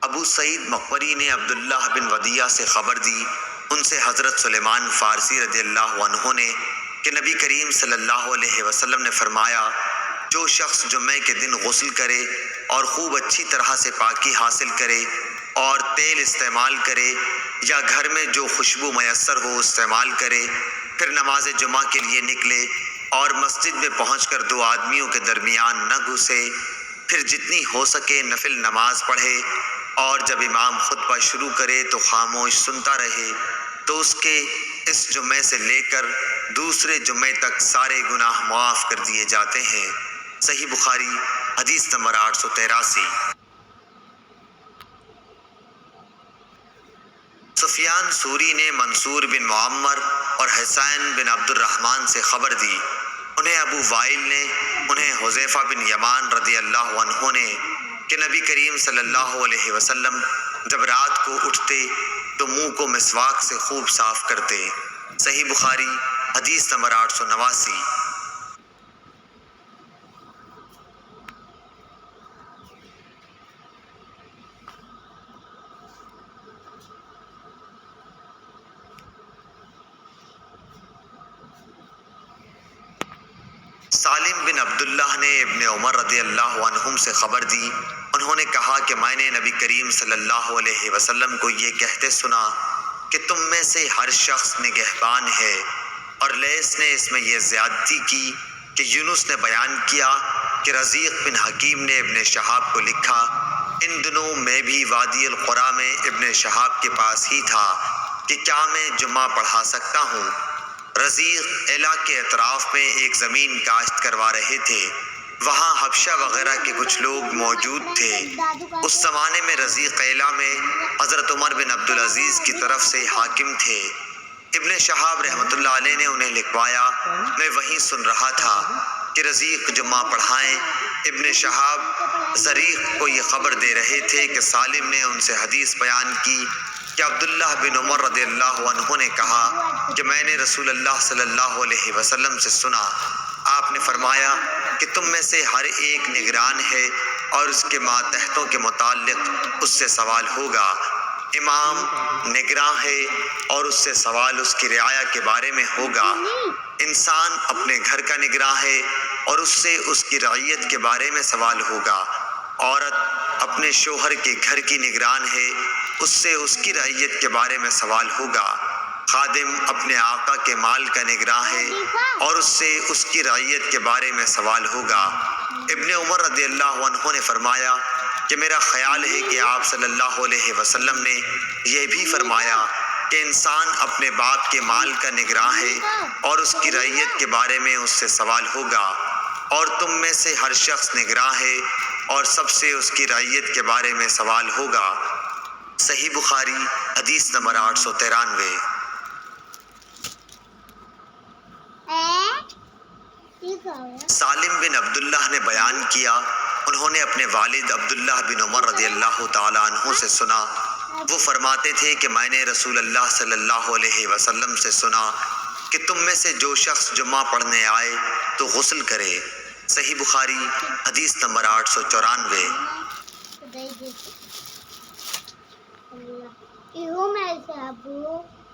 ابو سعید مقبری نے عبداللہ بن ودیع سے خبر دی، ان سے حضرت سلیمان فارسی رضی اللہ عنہ نے، کہ نبی کریم صلی اللہ علیہ وسلم نے فرمایا، جو شخص جمعے کے دن غسل کرے اور خوب اچھی طرح سے پاکی حاصل کرے اور تیل استعمال کرے یا گھر میں جو خوشبو میسر ہو استعمال کرے، پھر نماز جمعہ کے لیے نکلے اور مسجد میں پہنچ کر دو آدمیوں کے درمیان نہ گھسے، پھر جتنی ہو سکے نفل نماز پڑھے اور جب امام خطبہ شروع کرے تو خاموش سنتا رہے، تو اس کے اس جمعے سے لے کر دوسرے جمعے تک سارے گناہ معاف کر دیے جاتے ہیں۔ صحیح بخاری حدیث نمبر 883۔ سفیان ثوری نے منصور بن معمر اور حسین بن عبد الرحمن سے خبر دی، انہیں ابو وائل نے، انہیں حذیفہ بن یمان رضی اللہ عنہ نے، کہ نبی کریم صلی اللہ علیہ وسلم جب رات کو اٹھتے تو منہ کو مسواک سے خوب صاف کرتے۔ صحیح بخاری حدیث نمبر 889۔ سالم بن عبداللہ نے ابن عمر رضی اللہ عنہم سے خبر دی، انہوں نے کہا کہ میں نے نبی کریم صلی اللہ علیہ وسلم کو یہ کہتے سنا کہ تم میں سے ہر شخص نگہبان ہے، اور لیث نے اس میں یہ زیادتی کی کہ یونس نے بیان کیا کہ رزیق بن حکیم نے ابن شہاب کو لکھا، ان دنوں میں بھی وادی القریٰ میں ابن شہاب کے پاس ہی تھا کہ کیا میں جمعہ پڑھا سکتا ہوں۔ رزیق ایلا کے اطراف میں ایک زمین کاشت کروا رہے تھے، وہاں حبشہ وغیرہ کے کچھ لوگ موجود تھے۔ اس زمانے میں رزیق ایلا میں حضرت عمر بن عبدالعزیز کی طرف سے حاکم تھے۔ ابن شہاب رحمۃ اللہ علیہ نے انہیں لکھوایا، میں وہیں سن رہا تھا کہ رزیق جمعہ پڑھائیں۔ ابن شہاب زریق کو یہ خبر دے رہے تھے کہ سالم نے ان سے حدیث بیان کی کہ عبداللہ بن عمر رضی اللہ عنہ نے کہا کہ میں نے رسول اللہ صلی اللہ علیہ وسلم سے سنا، آپ نے فرمایا کہ تم میں سے ہر ایک نگران ہے اور اس کے ماتحتوں کے متعلق اس سے سوال ہوگا۔ امام نگراں ہے اور اس سے سوال اس کی رعایا کے بارے میں ہوگا۔ انسان اپنے گھر کا نگراں ہے اور اس سے اس کی رعیت کے بارے میں سوال ہوگا۔ عورت اپنے شوہر کے گھر کی نگران ہے، اس سے اس کی رعیت کے بارے میں سوال ہوگا۔ خادم اپنے آقا کے مال کا نگراں ہے اور اس سے اس کی رعیت کے بارے میں سوال ہوگا۔ ابن عمر رضی اللہ عنہ نے فرمایا کہ میرا خیال ہے کہ آپ صلی اللہ علیہ وسلم نے یہ بھی فرمایا کہ انسان اپنے باپ کے مال کا نگراں ہے اور اس کی رعیت کے بارے میں اس سے سوال ہوگا، اور تم میں سے ہر شخص نگراں ہے اور سب سے اس کی رعیت کے بارے میں سوال ہوگا۔ صحیح بخاری حدیث نمبر 893۔ سالم بن عبداللہ نے بیان کیا، انہوں نے اپنے والد عبداللہ بن عمر رضی اللہ تعالی عنہ سے سنا، وہ فرماتے تھے کہ میں نے رسول اللہ صلی اللہ علیہ وسلم سے سنا کہ تم میں سے جو شخص جمعہ پڑھنے آئے تو غسل کرے۔ صحیح بخاری حدیث نمبر 894۔